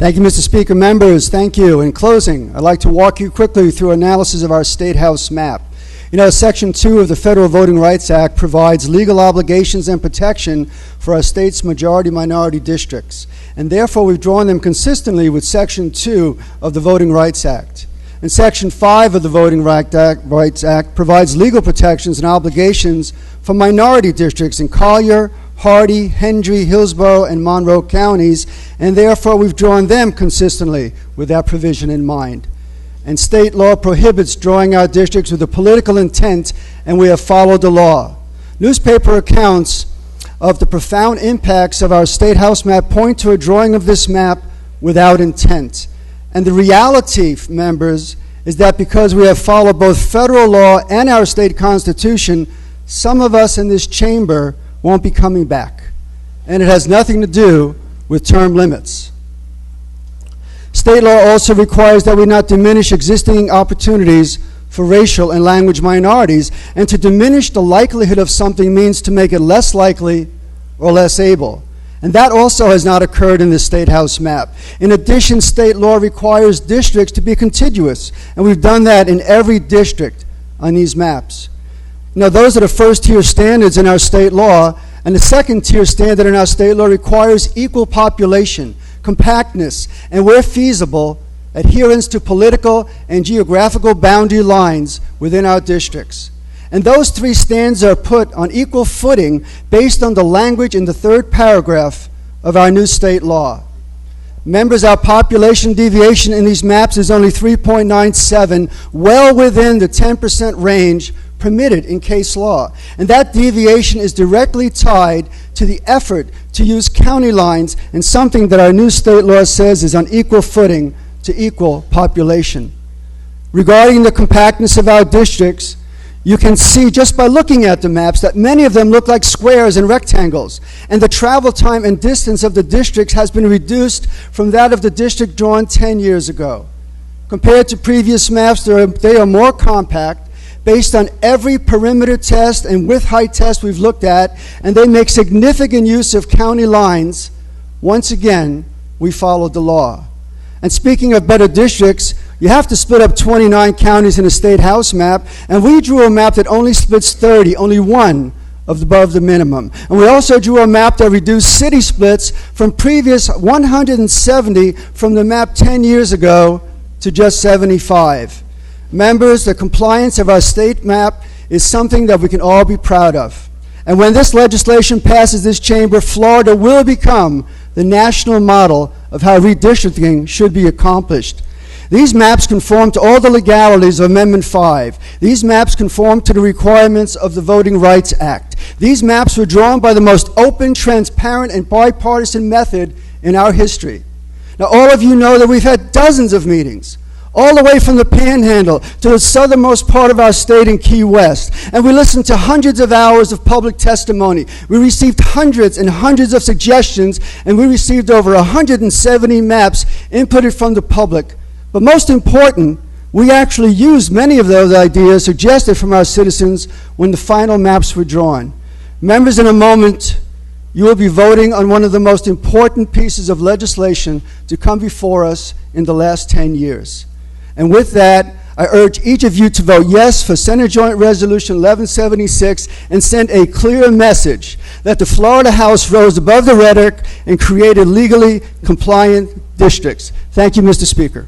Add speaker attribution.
Speaker 1: Thank you, Mr. Speaker. Members, thank you. In closing, I'd like to walk you quickly through analysis of our State House map. You know, Section 2 of the Federal Voting Rights Act provides legal obligations and protection for our state's majority-minority districts, and therefore we've drawn them consistently with Section 2 of the Voting Rights Act. And Section 5 of the Voting Rights Act provides legal protections and obligations for minority districts in Collier, Hardy, Hendry, Hillsborough, and Monroe counties, and therefore we've drawn them consistently with that provision in mind. And state law prohibits drawing out districts with a political intent, and we have followed the law. Newspaper accounts of the profound impacts of our State House map point to a drawing of this map without intent. And the reality, members, is that because we have followed both federal law and our state constitution, some of us in this chamber won't be coming back. And it has nothing to do with term limits. State law also requires that we not diminish existing opportunities for racial and language minorities, and to diminish the likelihood of something means to make it less likely or less able. And that also has not occurred in the State House map. In addition, state law requires districts to be contiguous, and we've done that in every district on these maps. Now, those are the first-tier standards in our state law, and the second-tier standard in our state law requires equal population, compactness, and where feasible, adherence to political and geographical boundary lines within our districts. And those three standards are put on equal footing based on the language in the third paragraph of our new state law. Members, our population deviation in these maps is only 3.97, well within the 10% range permitted in case law. And that deviation is directly tied to the effort to use county lines, and something that our new state law says is on equal footing to equal population. Regarding the compactness of our districts, you can see just by looking at the maps that many of them look like squares and rectangles, and the travel time and distance of the districts has been reduced from that of the district drawn 10 years ago. Compared to previous maps, they are more compact based on every perimeter test and width height test we've looked at, and they make significant use of county lines. Once again, we followed the law. And speaking of better districts, you have to split up 29 counties in a State House map, and we drew a map that only splits 30, only one above the minimum. And we also drew a map that reduced city splits from previous 170 from the map 10 years ago to just 75. Members, the compliance of our state map is something that we can all be proud of. And when this legislation passes this chamber, Florida will become the national model of how redistricting should be accomplished. These maps conform to all the legalities of Amendment 5. These maps conform to the requirements of the Voting Rights Act. These maps were drawn by the most open, transparent, and bipartisan method in our history. Now, all of you know that we've had dozens of meetings, all the way from the Panhandle to the southernmost part of our state in Key West. And we listened to hundreds of hours of public testimony. We received hundreds and hundreds of suggestions, and we received over 170 maps inputted from the public. But most important, we actually used many of those ideas suggested from our citizens when the final maps were drawn. Members, in a moment, you will be voting on one of the most important pieces of legislation to come before us in the last 10 years. And with that, I urge each of you to vote yes for Senate Joint Resolution 1176 and send a clear message that the Florida House rose above the rhetoric and created legally compliant districts. Thank you, Mr. Speaker.